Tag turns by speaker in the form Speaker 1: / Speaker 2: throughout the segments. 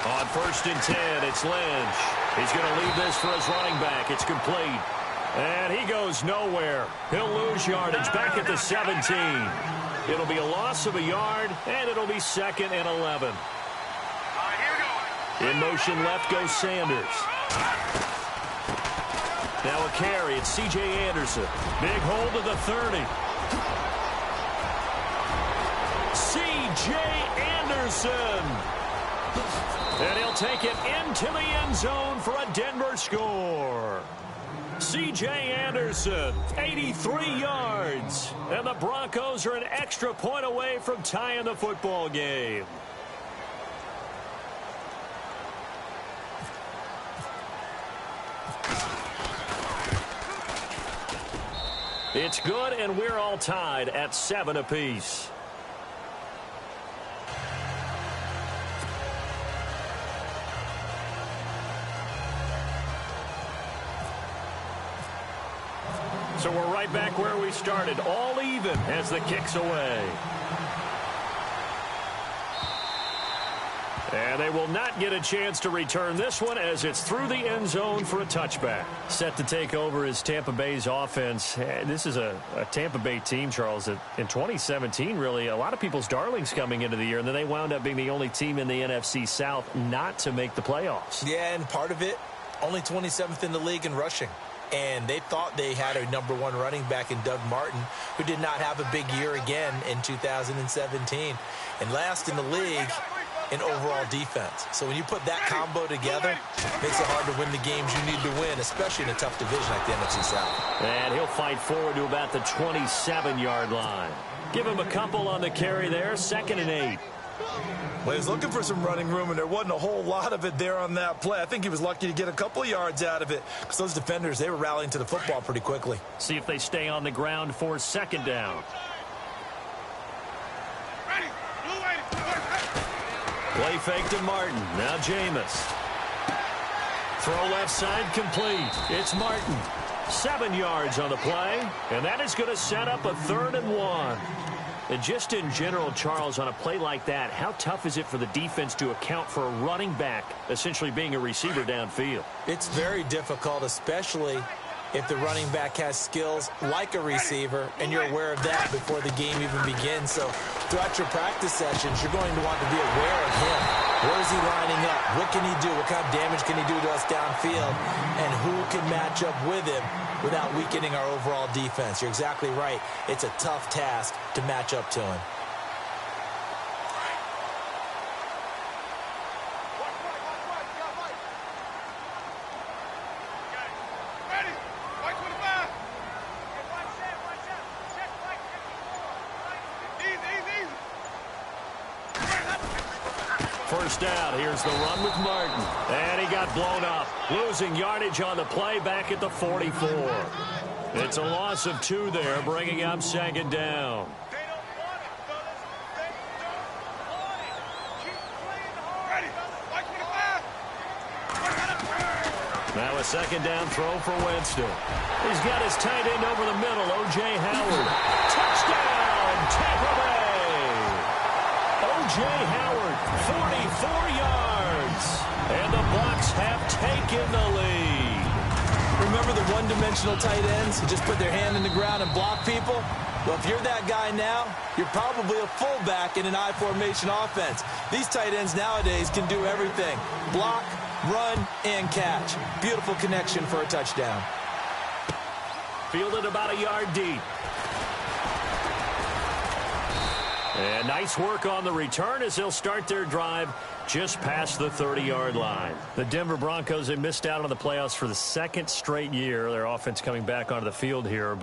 Speaker 1: On 1st and 10, it's Lynch. He's going to leave this for his running back. It's complete. And he goes nowhere. He'll lose yardage back at the 17. It'll be a loss of a yard, and it'll be 2nd and 11. In motion left goes Sanders. Now a carry. It's C.J. Anderson. Big hold of the 30. C.J. Anderson. And he'll take it into the end zone for a Denver score. C.J. Anderson, 83 yards. And the Broncos are an extra point away from tying the football game. It's good, and we're all tied at 7 apiece. So we're right back where we started, all even as the kick's away. And they will not get a chance to return this one as it's through the end zone for a touchback. Set to take over is Tampa Bay's offense. This is a Tampa Bay team, Charles, that in 2017, really, a lot of people's darlings coming into the year, and then they wound up being the only team in the NFC South not to make the playoffs.
Speaker 2: Yeah, and part of it, only 27th in the league in rushing. And they thought they had a #1 running back in Doug Martin, who did not have a big year again in 2017. And last in the league in overall defense. So when you put that combo together, it makes it hard to win the games you need to win, especially in a tough division like the NFC South.
Speaker 1: And he'll fight forward to about the 27-yard line. Give him a couple on the carry there, 2nd and 8.
Speaker 3: Well, he was looking for some running room, and there wasn't a whole lot of it there on that play. I think he was lucky to get a couple yards out of it because those defenders, they were rallying to the football pretty quickly.
Speaker 1: See if they stay on the ground for 2nd down. Play fake to Martin. Now Jameis. Throw left side complete. It's Martin. 7 yards on the play, and that is going to set up a 3rd and 1. And just in general, Charles, on a play like that, how tough is it for the defense to account for a running back essentially being a receiver downfield?
Speaker 2: It's very difficult, especially if the running back has skills like a receiver, and you're aware of that before the game even begins. So throughout your practice sessions, you're going to want to be aware of him. Where is he lining up? What can he do? What kind of damage can he do to us downfield? And who can match up with him without weakening our overall defense? You're exactly right. It's a tough task to match up to him.
Speaker 1: First down, here's the run with Martin. And he got blown up. Losing yardage on the play back at the 44. It's a loss of 2 there, bringing up 2nd down. Now a 2nd down throw for Winston. He's got his tight end over the middle, O.J. Howard. Touchdown, Tampa Bay! O.J. Howard, 44 yards. And the Bucs have taken the lead.
Speaker 2: Remember the one-dimensional tight ends who just put their hand in the ground and block people? Well, if you're that guy now, you're probably a fullback in an I-formation offense. These tight ends nowadays can do everything. Block, run, and catch. Beautiful connection for a touchdown.
Speaker 1: Fielded about a yard deep. And nice work on the return as they'll start their drive just past the 30-yard line. The Denver Broncos, they missed out on the playoffs for the 2nd straight year. Their offense coming back onto the field here,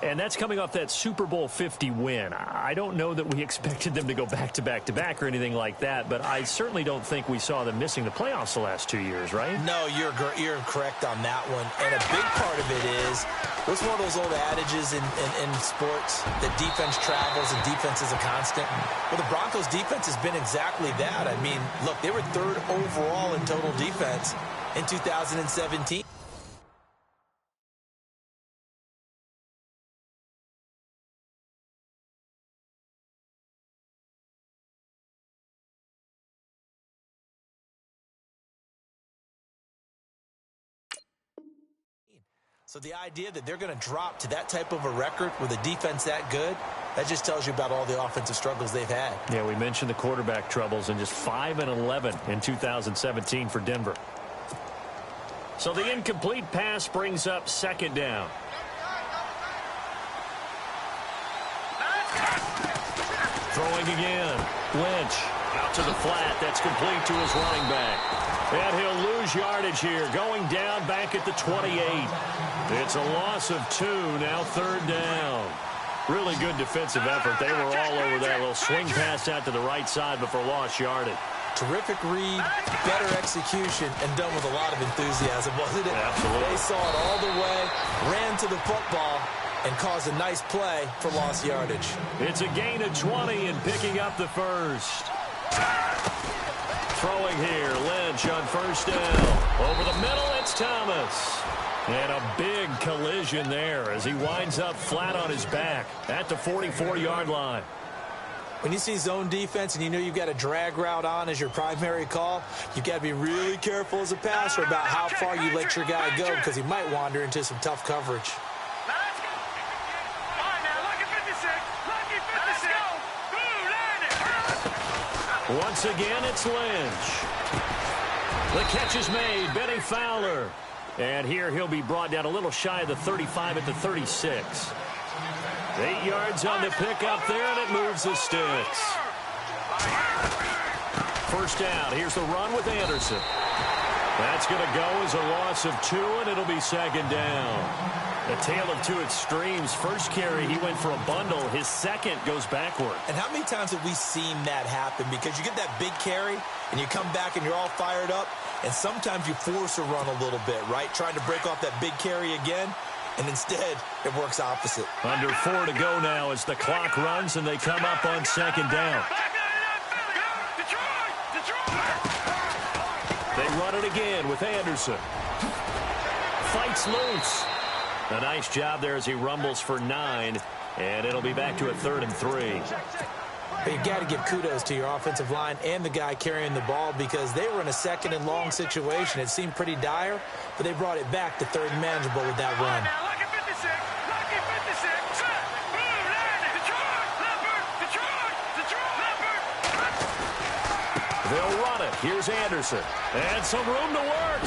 Speaker 1: and that's coming off that Super Bowl 50 win. I don't know that we expected them to go back-to-back-to-back or anything like that, but I certainly don't think we saw them missing the playoffs the last 2 years, right?
Speaker 2: No, you're correct on that one. And a big part of it is, what's one of those old adages in sports, that defense travels and defense is a constant? Well, the Broncos' defense has been exactly that. I mean, look, they were 3rd overall in total defense in 2017. So the idea that they're going to drop to that type of a record with a defense that good, that just tells you about all the offensive struggles they've had.
Speaker 1: Yeah, we mentioned the quarterback troubles, and just 5-11 in 2017 for Denver. So the incomplete pass brings up second down. Throwing again. Lynch out to the flat. That's complete to his running back. And he'll lose yardage here. Going down back at the 28. It's a loss of 2. Now third down. Really good defensive effort. They were all over that little swing pass out to the right side before lost yardage.
Speaker 2: Terrific read, better execution, and done with a lot of enthusiasm, wasn't it?
Speaker 1: Absolutely.
Speaker 2: They saw it all the way, ran to the football, and caused a nice play for lost yardage.
Speaker 1: It's a gain of 20 and picking up the first. Throwing here, Lynch on first down. Over the middle, it's Thomas. And a big collision there as he winds up flat on his back at the 44-yard line.
Speaker 2: When you see zone defense and you know you've got a drag route on as your primary call, you've got to be really careful as a passer about how far you let your guy go because he might wander into some tough coverage.
Speaker 1: Once again, it's Lynch. The catch is made. Benny Fowler. And here he'll be brought down a little shy of the 35 at the 36. 8 yards on the pickup there, and it moves the sticks. First down. Here's the run with Anderson. That's going to go as a loss of 2, and it'll be second down. A tale of two extremes. First carry, he went for a bundle. His second goes backward.
Speaker 2: And how many times have we seen that happen? Because you get that big carry, and you come back, and you're all fired up, and sometimes you force a run a little bit, right? Trying to break off that big carry again, and instead, it works opposite.
Speaker 1: Under 4 to go now as the clock runs, and they come up on second down. They run it again with Anderson. Fights loose. A nice job there as he rumbles for 9, and it'll be back to a 3rd and 3.
Speaker 2: But you got to give kudos to your offensive line and the guy carrying the ball because they were in a 2nd and long situation. It seemed pretty dire, but they brought it back to 3rd and manageable with that run.
Speaker 1: They'll run it. Here's Anderson. And some room to work.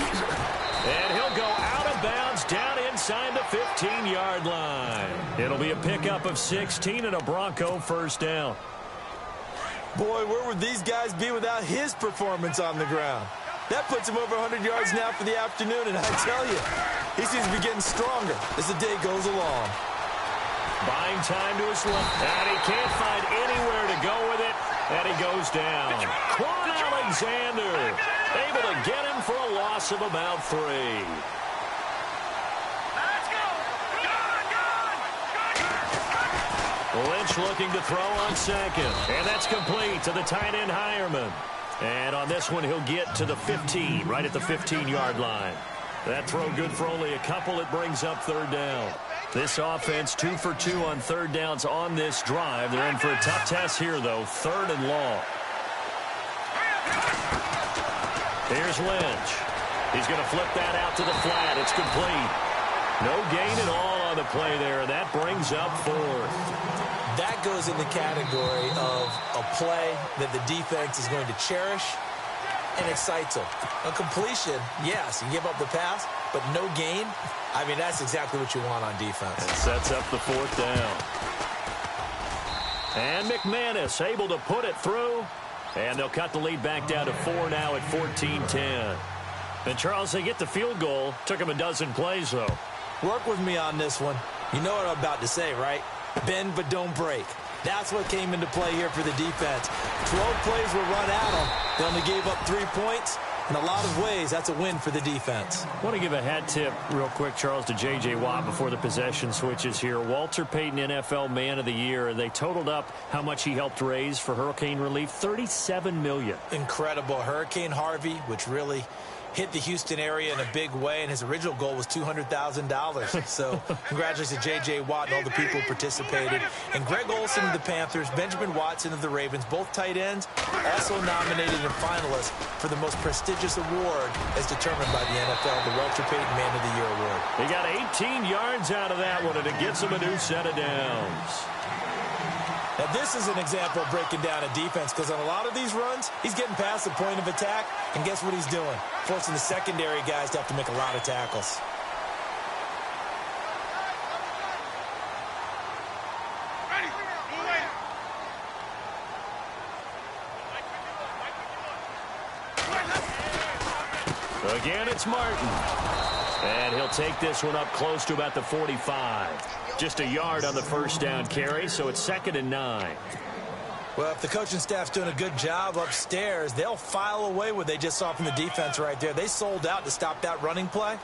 Speaker 1: And he'll go out of bounds down inside the 15-yard line. It'll be a pickup of 16 and a Bronco first down.
Speaker 2: Boy, where would these guys be without his performance on the ground? That puts him over 100 yards now for the afternoon, and I tell you, he seems to be getting stronger as the day goes along.
Speaker 1: Buying time to his left, and he can't find anywhere to go with it, and he goes down. Quan Alexander able to get him for a loss of about 3. Lynch looking to throw on second, and that's complete to the tight end Hireman. And on this one, he'll get to the 15, right at the 15-yard line. That throw good for only a couple. It brings up 3rd down. This offense 2 for 2 on 3rd downs on this drive. They're in for a tough test here, though. 3rd and long. Here's Lynch. He's going to flip that out to the flat. It's complete. No gain at all on the play there, and that brings up 4th.
Speaker 2: That goes in the category of a play that the defense is going to cherish and excites them. A completion, yes, you give up the pass, but no gain. I mean, that's exactly what you want on defense.
Speaker 1: And sets up the 4th down. And McManus able to put it through. And they'll cut the lead back down to 4 now at 14-10. And, Charles, they get the field goal. Took them a dozen plays, though.
Speaker 2: Work with me on this one. You know what I'm about to say, right? Bend but don't break. That's what came into play here for the defense. 12 plays were run at them. They only gave up 3 points. In a lot of ways, that's a win for the defense.
Speaker 1: I want to give a hat tip real quick, Charles, to J.J. Watt before the possession switches here. Walter Payton, NFL Man of the Year. They totaled up how much he helped raise for hurricane relief, $37 million.
Speaker 2: Incredible. Hurricane Harvey, which really hit the Houston area in a big way, and his original goal was $200,000. So congratulations to J.J. Watt and all the people who participated. And Greg Olsen of the Panthers, Benjamin Watson of the Ravens, both tight ends, also nominated and finalists for the most prestigious award as determined by the NFL, the Walter Payton Man of the Year Award.
Speaker 1: He got 18 yards out of that one, and it gets him a new set of downs.
Speaker 3: Now, this is an example of breaking down a defense, because on a lot of these runs, he's getting past the point of attack, and guess what he's doing? Forcing the secondary guys to have to make a lot of tackles.
Speaker 1: Again, it's Martin. And he'll take this one up close to about the 45. Just a yard on the first down carry, so it's 2nd and 9.
Speaker 3: Well, if the coaching staff's doing a good job upstairs, they'll file away what they just saw from the defense right there. They sold out to stop that running play.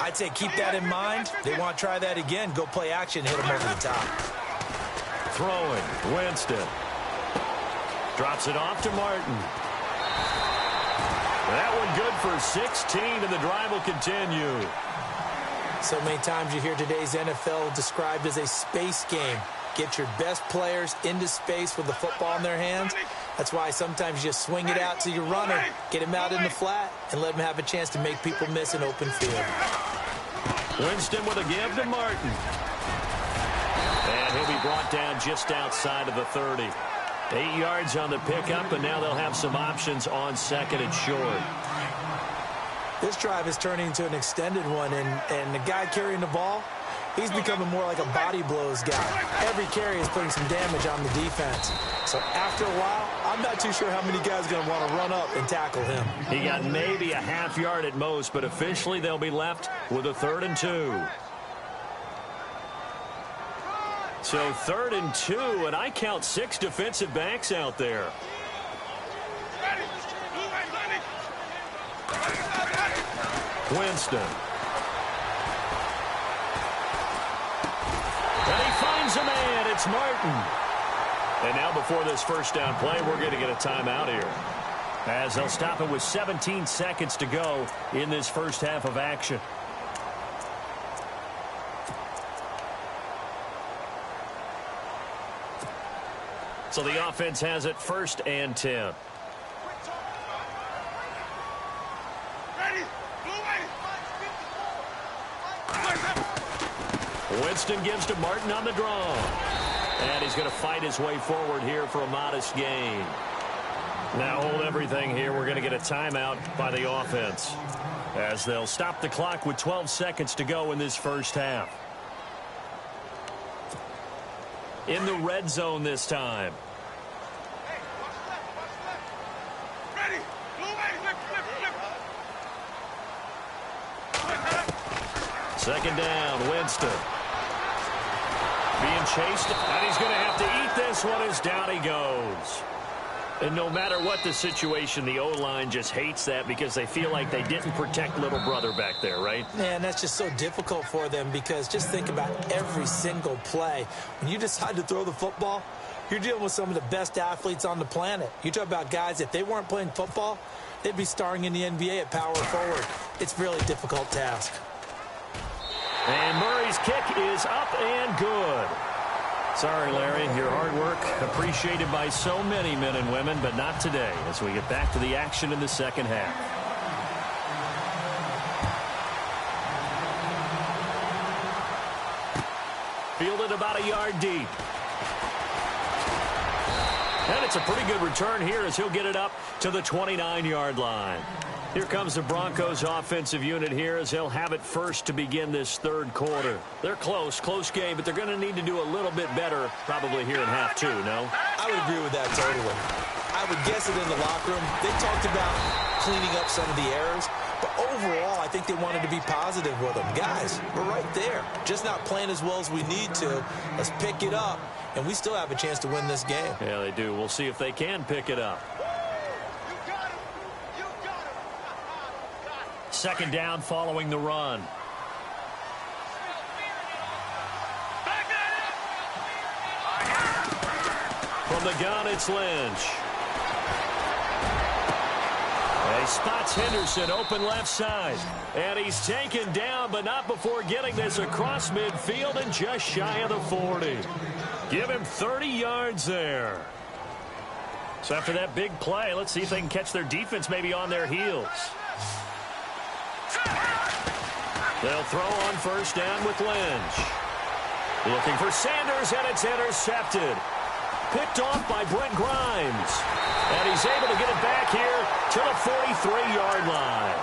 Speaker 3: I'd say keep that in mind. They want to try that again. Go play action, hit them over the top.
Speaker 1: Throwing, Winston. Drops it off to Martin. That one good for 16, and the drive will continue.
Speaker 2: So many times you hear today's NFL described as a space game. Get your best players into space with the football in their hands. That's why sometimes you just swing it out to your runner, get him out in the flat, and let him have a chance to make people miss an open field.
Speaker 1: Winston with a give to Martin. And he'll be brought down just outside of the 30. 8 yards on the pickup, and now they'll have some options on 2nd and short.
Speaker 2: This drive is turning into an extended one, and the guy carrying the ball, he's becoming more like a body blows guy. Every carry is putting some damage on the defense. So after a while, I'm not too sure how many guys are going to want to run up and tackle him.
Speaker 1: He got maybe a half yard at most, but officially they'll be left with a 3rd and 2. So 3rd and 2, and I count 6 defensive backs out there. Winston. And he finds a man. It's Martin. And now before this first down play, we're going to get a timeout here, as they'll stop it with 17 seconds to go in this first half of action. So the offense has it 1st and 10. Winston gives to Martin on the draw. And he's going to fight his way forward here for a modest gain. Now hold everything here. We're going to get a timeout by the offense, as they'll stop the clock with 12 seconds to go in this first half. In the red zone this time. Second down, Winston. Being chased, and he's going to have to eat this one as down he goes. And no matter what the situation, the O-line just hates that because they feel like they didn't protect little brother back there, right?
Speaker 2: Man, that's just so difficult for them, because just think about every single play. When you decide to throw the football, you're dealing with some of the best athletes on the planet. You talk about guys, if they weren't playing football, they'd be starring in the NBA at power forward. It's a really difficult task.
Speaker 1: And Murray's kick is up and good. Sorry, Larry, your hard work appreciated by so many men and women, but not today, as we get back to the action in the second half. Fielded about a yard deep. And it's a pretty good return here, as he'll get it up to the 29-yard line. Here comes the Broncos offensive unit here, as they'll have it first to begin this third quarter. They're close game, but they're going to need to do a little bit better probably here in half two, no?
Speaker 2: I would agree with that totally. I would guess it in the locker room. They talked about cleaning up some of the errors, but overall, I think they wanted to be positive with them. Guys, we're right there. Just not playing as well as we need to. Let's pick it up, and we still have a chance to win this game.
Speaker 1: Yeah, they do. We'll see if they can pick it up. Second down following the run. From the gun, it's Lynch. He spots Henderson open left side. And he's taken down, but not before getting this across midfield and just shy of the 40. Give him 30 yards there. So after that big play, let's see if they can catch their defense maybe on their heels. They'll throw on first down with Lynch. Looking for Sanders, and it's intercepted. Picked off by Brent Grimes. And he's able to get it back here to the 43-yard line.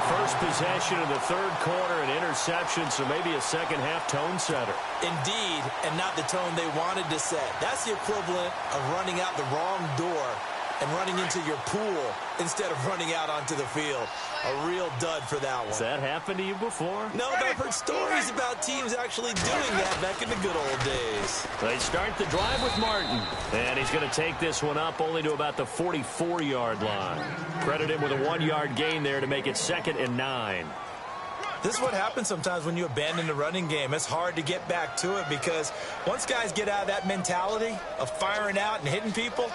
Speaker 1: First possession of the third quarter, an interception, so maybe a second-half tone setter.
Speaker 2: Indeed, and not the tone they wanted to set. That's the equivalent of running out the wrong door and running into your pool instead of running out onto the field. A real dud for that one.
Speaker 1: Has that happened to you before?
Speaker 2: No, but I've heard stories about teams actually doing that back in the good old days.
Speaker 1: They start the drive with Martin. And he's going to take this one up only to about the 44-yard line. Credit him with a 1-yard gain there to make it 2nd and 9.
Speaker 3: This is what happens sometimes when you abandon the running game. It's hard to get back to it because once guys get out of that mentality of firing out and hitting people,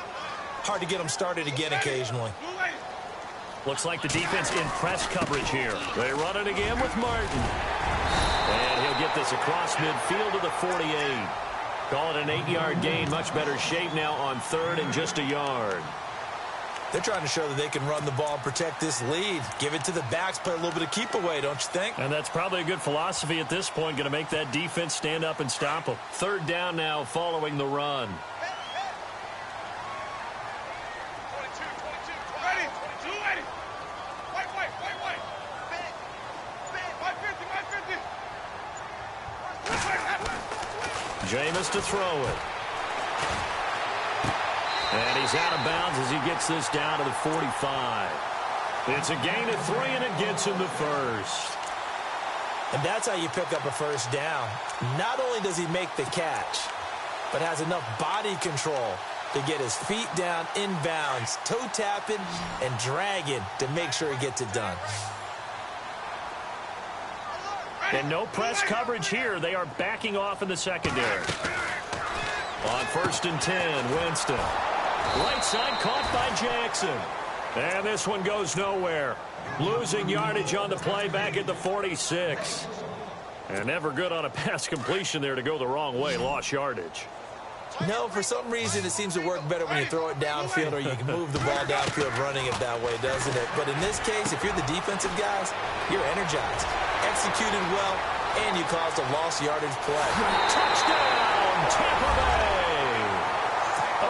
Speaker 3: hard to get them started again occasionally.
Speaker 1: Looks like the defense in press coverage here. They run it again with Martin. And he'll get this across midfield to the 48. Call it an 8-yard gain. Much better shape now on 3rd and just a yard.
Speaker 3: They're trying to show that they can run the ball and protect this lead. Give it to the backs, play a little bit of keep away, don't you think?
Speaker 1: And that's probably a good philosophy at this point. Going to make that defense stand up and stop them. 3rd down now following the run. Jameis to throw it. And he's out of bounds as he gets this down to the 45. It's a gain of 3, and it gets him the first.
Speaker 3: And that's how you pick up a first down. Not only does he make the catch, but has enough body control to get his feet down inbounds, toe tapping and dragging to make sure he gets it done.
Speaker 1: And no press coverage here. They are backing off in the secondary. On 1st and 10, Winston. Right side caught by Jackson. And this one goes nowhere. Losing yardage on the play back at the 46. And never good on a pass completion there to go the wrong way. Lost yardage.
Speaker 3: No, for some reason it seems to work better when you throw it downfield or you can move the ball downfield running it that way, doesn't it? But in this case, if you're the defensive guys, you're energized, executed well, and you caused a lost yardage play.
Speaker 1: Touchdown, Tampa Bay!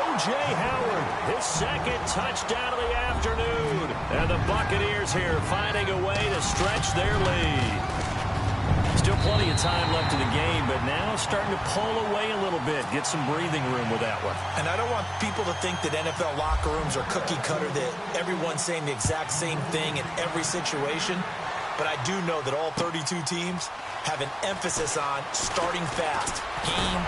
Speaker 1: O.J. Howard, his 2nd touchdown of the afternoon. And the Buccaneers here finding a way to stretch their lead. Still plenty of time left in the game, but now starting to pull away a little bit. Get some breathing room with that one.
Speaker 3: And I don't want people to think that NFL locker rooms are cookie cutter, that everyone's saying the exact same thing in every situation. But I do know that all 32 teams have an emphasis on starting fast. Game,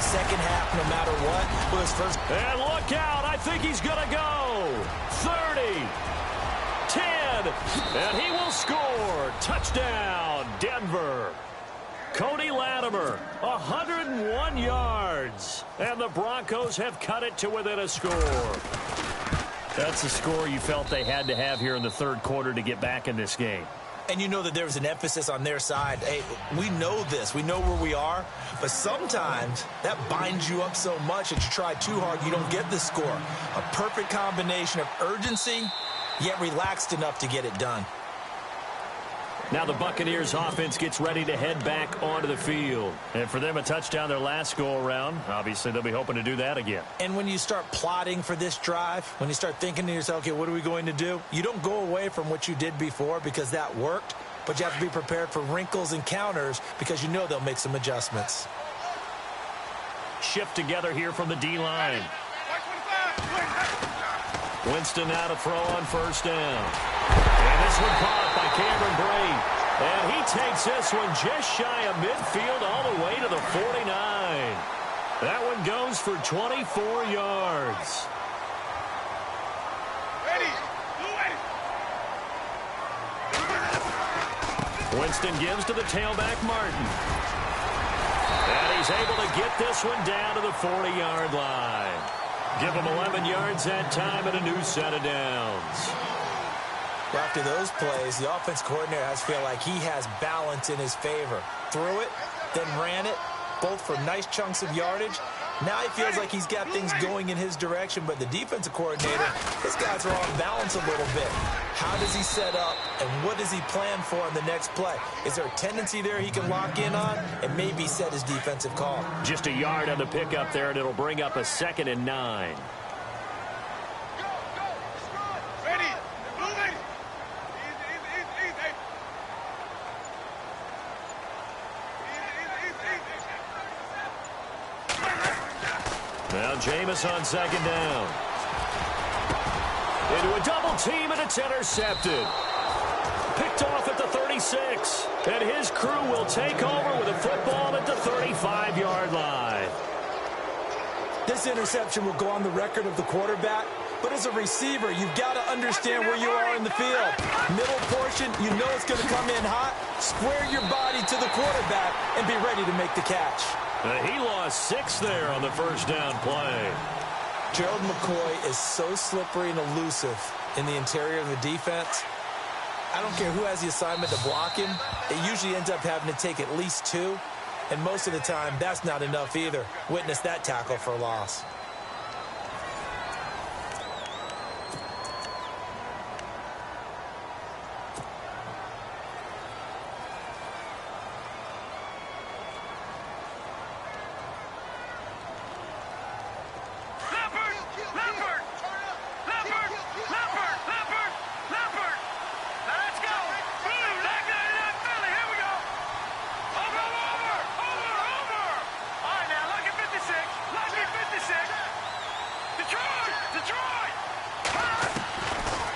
Speaker 3: second half no matter what. Well, his first.
Speaker 1: And look out. I think he's going to go. 30. 10, and he will score. Touchdown, Denver. Cody Latimer, 101 yards. And the Broncos have cut it to within a score. That's a score you felt they had to have here in the 3rd quarter to get back in this game.
Speaker 3: And you know that there was an emphasis on their side. Hey, we know this. We know where we are. But sometimes that binds you up so much that you try too hard, you don't get the score. A perfect combination of urgency, yet relaxed enough to get it done.
Speaker 1: Now the Buccaneers offense gets ready to head back onto the field. And for them, a touchdown their last go-around. Obviously, they'll be hoping to do that again.
Speaker 3: And when you start plotting for this drive, when you start thinking to yourself, okay, what are we going to do? You don't go away from what you did before because that worked, but you have to be prepared for wrinkles and counters because you know they'll make some adjustments.
Speaker 1: Shift together here from the D-line. Winston now to throw on 1st down. And this one caught by Cameron Brate. And he takes this one just shy of midfield all the way to the 49. That one goes for 24 yards. Winston gives to the tailback, Martin. And he's able to get this one down to the 40-yard line. Give him 11 yards that time and a new set of downs.
Speaker 2: Well, after those plays, the offense coordinator has to feel like he has balance in his favor. Threw it, then ran it, both for nice chunks of yardage. Now he feels like he's got things going in his direction, but the defensive coordinator, his guys are off balance a little bit. How does he set up, and what does he plan for on the next play? Is there a tendency there he can lock in on and maybe set his defensive call?
Speaker 1: Just a yard on the pickup there, and it'll bring up a 2nd and 9. Now Jameis on 2nd down. Into a double team, and it's intercepted. Picked off at the 36. And his crew will take over with a football at the 35-yard line.
Speaker 2: This interception will go on the record of the quarterback, but as a receiver, you've got to understand where you are in the field. Middle portion, you know it's going to come in hot. Square your body to the quarterback and be ready to make the catch.
Speaker 1: He lost 6 there on the first down play.
Speaker 2: Gerald McCoy is so slippery and elusive in the interior of the defense. I don't care who has the assignment to block him. It usually ends up having to take at least 2. And most of the time, that's not enough either. Witness that tackle for loss.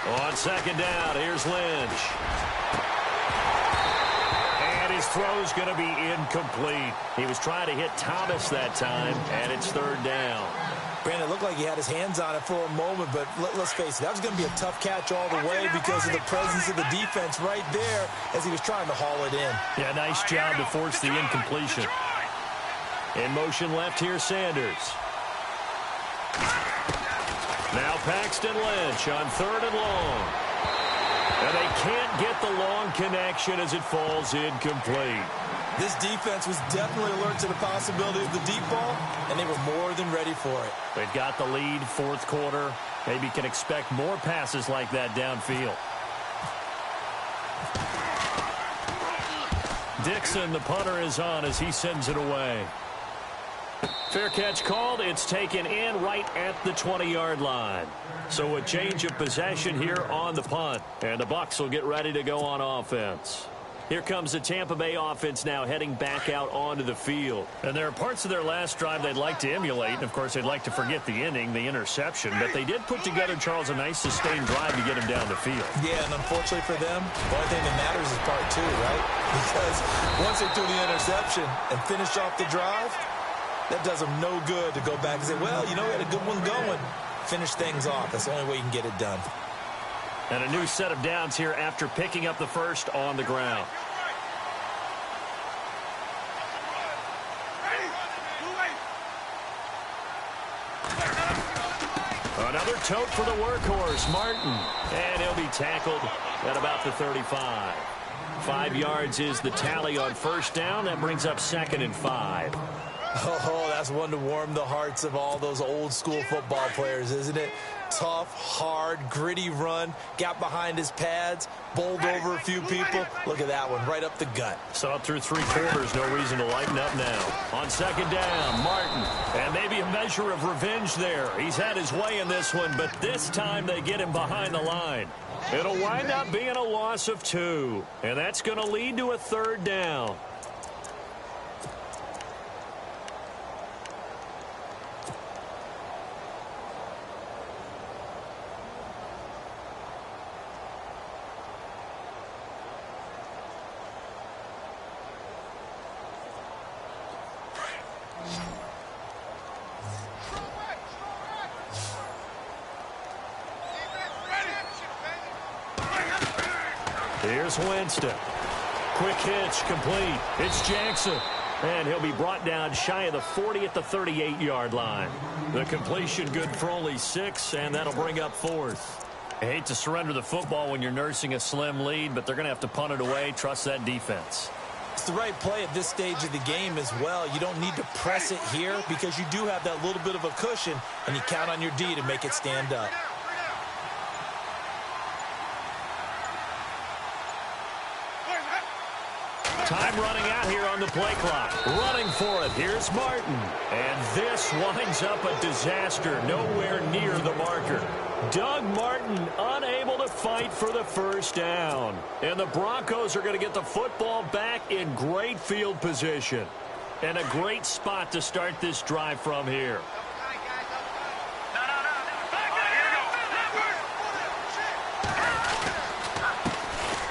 Speaker 1: On 2nd down, here's Lynch. And his throw's going to be incomplete. He was trying to hit Thomas that time, and it's 3rd down.
Speaker 2: Brandon, it looked like he had his hands on it for a moment, but let's face it, that was going to be a tough catch all the way because of the presence of the defense right there as he was trying to haul it in.
Speaker 1: Yeah, nice job to force the incompletion. In motion left here, Sanders. Now Paxton Lynch on 3rd and long. And they can't get the long connection as it falls incomplete.
Speaker 2: This defense was definitely alert to the possibility of the deep ball, and they were more than ready for it.
Speaker 1: They've got the lead, 4th quarter. Maybe can expect more passes like that downfield. Dixon, the punter, is on as he sends it away. Fair catch called. It's taken in right at the 20-yard line. So a change of possession here on the punt. And the Bucs will get ready to go on offense. Here comes the Tampa Bay offense now heading back out onto the field. And there are parts of their last drive they'd like to emulate. And, of course, they'd like to forget the inning, the interception. But they did put together, Charles, a nice sustained drive to get him down the field.
Speaker 2: Yeah, and unfortunately for them, the only thing that matters is part 2, right? Because once they threw the interception and finished off the drive, that does them no good to go back and say, well, you know, we had a good one going. Finish things off. That's the only way you can get it done.
Speaker 1: And a new set of downs here after picking up the first on the ground. Another tote for the workhorse, Martin. And he'll be tackled at about the 35. 5 yards is the tally on first down. That brings up 2nd and 5.
Speaker 2: Oh, that's one to warm the hearts of all those old school football players, isn't it? Tough, hard, gritty run, got behind his pads, bowled over a few people. Look at that one, right up the gut.
Speaker 1: Saw it through 3 quarters, no reason to lighten up now. On 2nd down, Martin. And maybe a measure of revenge there. He's had his way in this one, but this time they get him behind the line. It'll wind up being a loss of 2. And that's going to lead to a 3rd down. Here's Winston. Quick hitch, complete. It's Jackson. And he'll be brought down shy of the 40 at the 38-yard line. The completion good for only 6, and that'll bring up 4th. I hate to surrender the football when you're nursing a slim lead, but they're going to have to punt it away. Trust that defense.
Speaker 3: It's the right play at this stage of the game as well. You don't need to press it here because you do have that little bit of a cushion, and you count on your D to make it stand up.
Speaker 1: Time running out here on the play clock. Running for it. Here's Martin. And this winds up a disaster. Nowhere near the marker. Doug Martin unable to fight for the first down. And the Broncos are going to get the football back in great field position. And a great spot to start this drive from here.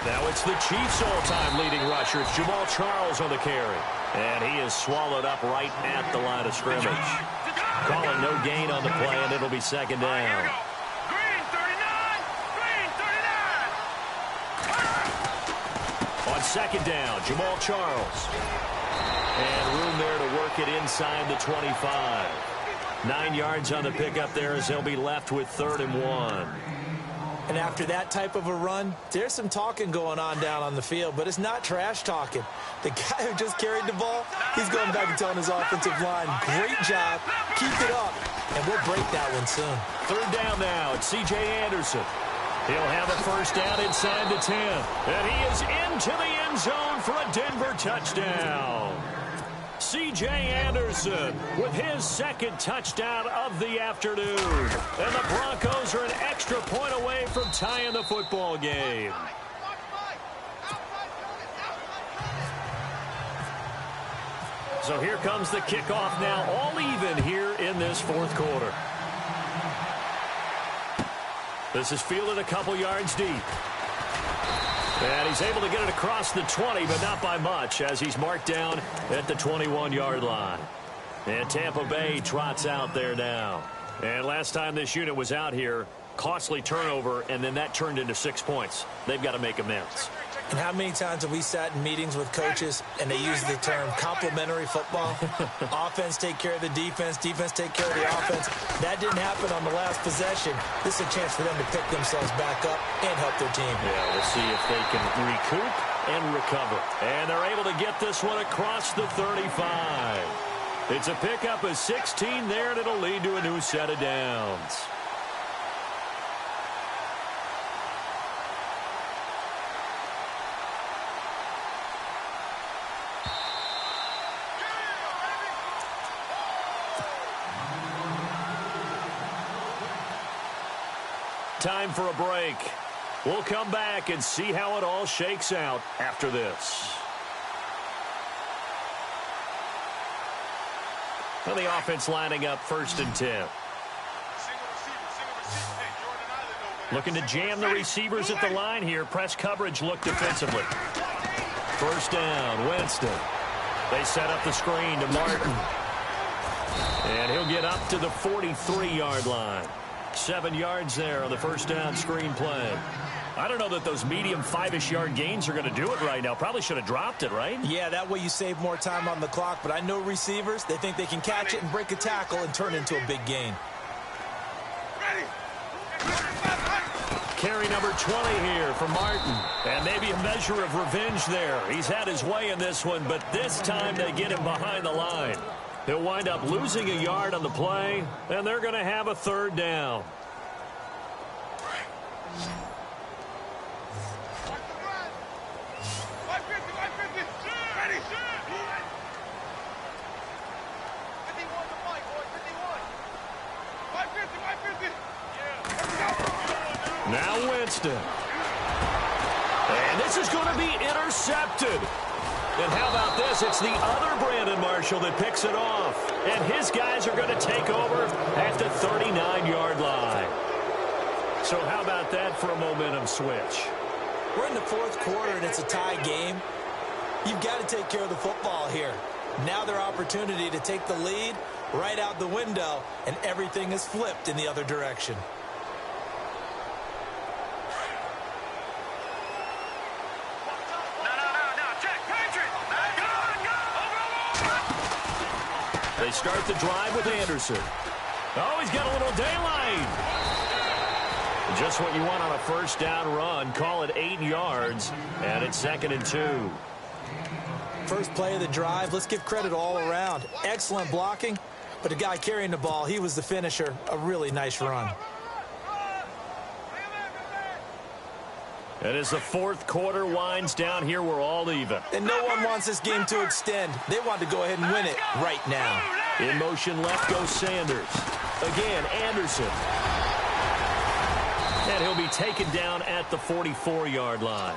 Speaker 1: Now it's the Chiefs' all-time leading rusher. It's Jamal Charles on the carry. And he is swallowed up right at the line of scrimmage. Calling no gain on the play, and it'll be second down. On second down, Jamal Charles. And room there to work it inside the 25. 9 yards on the pickup there as they'll be left with 3rd and 1.
Speaker 3: And after that type of a run, there's some talking going on down on the field, but it's not trash talking. The guy who just carried the ball, he's going back and telling his offensive line, great job, keep it up, and we'll break that one soon.
Speaker 1: 3rd down now, it's C.J. Anderson. He'll have a first down inside the 10. And he is into the end zone for a Denver touchdown. C.J. Anderson with his 2nd touchdown of the afternoon. And the Broncos are an extra point away from tying the football game. So here comes the kickoff now, all even here in this 4th quarter. This is fielded a couple yards deep. And he's able to get it across the 20, but not by much, as he's marked down at the 21-yard line. And Tampa Bay trots out there now. And last time this unit was out here, costly turnover, and then that turned into 6 points. They've got to make amends.
Speaker 3: And how many times have we sat in meetings with coaches and they use the term complementary football? Offense take care of the defense, defense take care of the offense. That didn't happen on the last possession. This is a chance for them to pick themselves back up and help their team.
Speaker 1: Yeah, we'll see if they can recoup and recover. And they're able to get this one across the 35. It's a pickup of 16 there, and it'll lead to a new set of downs. Time for a break. We'll come back and see how it all shakes out after this. Well, the offense lining up 1st and 10. Looking to jam the receivers at the line here. Press coverage look defensively. 1st down, Winston. They set up the screen to Martin. And he'll get up to the 43-yard line. 7 yards there on the 1st down screen play. I don't know that those medium 5-ish yard gains are going to do it right now. Probably should have dropped it, right?
Speaker 3: Yeah, that way you save more time on the clock. But I know receivers, they think they can catch it and break a tackle and turn it into a big gain.
Speaker 1: Carry number 20 here for Martin. And maybe a measure of revenge there. He's had his way in this one, but this time they get him behind the line. He'll wind up losing a yard on the play, and they're going to have a 3rd down. Now Winston. And this is going to be intercepted. And how about this? It's the other Brandon Marshall that picks it off. And his guys are going to take over at the 39-yard line. So how about that for a momentum switch?
Speaker 3: We're in the 4th quarter, and it's a tie game. You've got to take care of the football here. Now their opportunity to take the lead right out the window, and everything is flipped in the other direction.
Speaker 1: They start the drive with Anderson. Oh, he's got a little daylight. Just what you want on a first down run. Call it 8 yards, and it's 2nd and 2.
Speaker 3: First play of the drive, let's give credit all around. Excellent blocking, but the guy carrying the ball, he was the finisher. A really nice run.
Speaker 1: And as the fourth quarter winds down here, we're all even.
Speaker 3: And no one wants this game to extend. They want to go ahead and win it right now.
Speaker 1: In motion left goes Sanders. Again, Anderson. And he'll be taken down at the 44-yard line.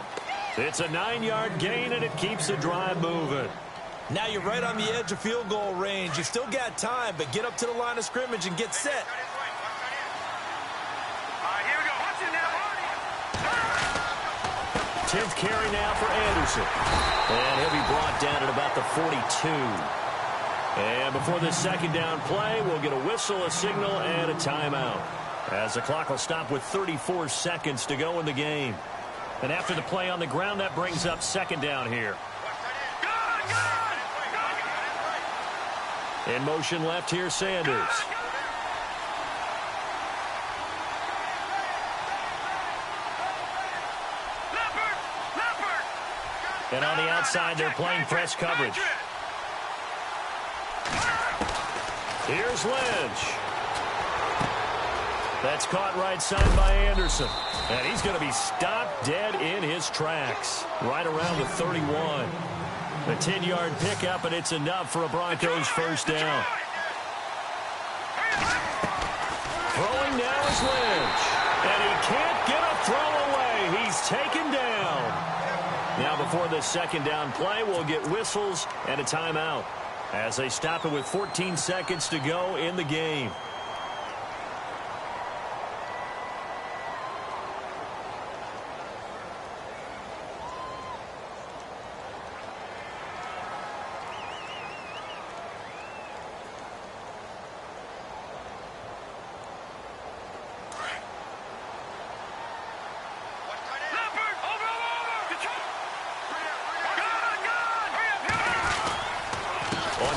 Speaker 1: It's a 9-yard gain, and it keeps the drive moving.
Speaker 3: Now you're right on the edge of field goal range. You've still got time, but get up to the line of scrimmage and get set.
Speaker 1: 10th carry now for Anderson. And he'll be brought down at about the 42. And before this second down play, we'll get a whistle, a signal, and a timeout, as the clock will stop with 34 seconds to go in the game. And after the play on the ground, that brings up second down here. In motion left here, Sanders. And on the outside, they're playing press coverage. Here's Lynch. That's caught right side by Anderson. And he's going to be stopped dead in his tracks, right around the 31. A 10-yard pickup, and it's enough for a Broncos first down. Throwing now is Lynch. And he can't get a throw away. He's taken down. Now before this second down play, we'll get whistles and a timeout as they stop it with 14 seconds to go in the game.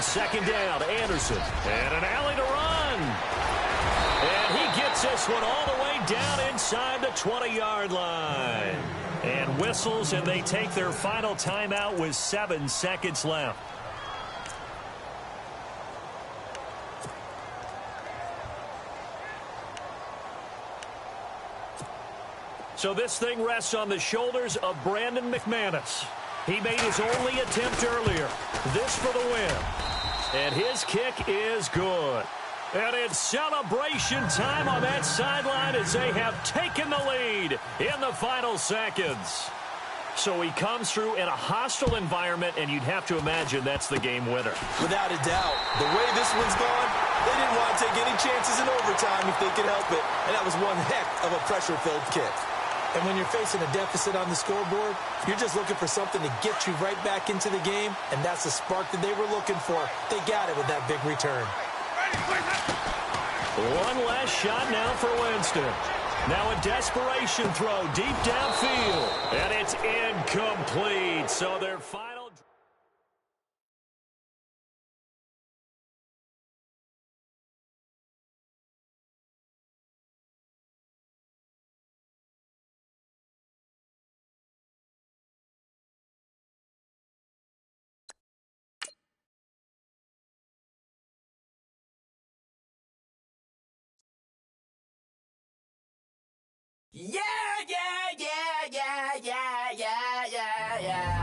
Speaker 1: Second down, Anderson. And an alley to run. And he gets this one all the way down inside the 20-yard line. And whistles, and they take their final timeout with 7 seconds left. So this thing rests on the shoulders of Brandon McManus. He made his only attempt earlier. This for the win. And his kick is good. And it's celebration time on that sideline as they have taken the lead in the final seconds. So he comes through in a hostile environment, and you'd have to imagine that's the game winner.
Speaker 3: Without a doubt. The way this one's gone, they didn't want to take any chances in overtime if they could help it. And that was one heck of a pressure-filled kick. And when you're facing a deficit on the scoreboard, you're just looking for something to get you right back into the game, and that's the spark that they were looking for. They got it with that big return.
Speaker 1: One last shot now for Winston. Now a desperation throw deep downfield, and it's incomplete. So their final...
Speaker 4: Yeah, yeah, yeah, yeah, yeah, yeah, yeah, yeah.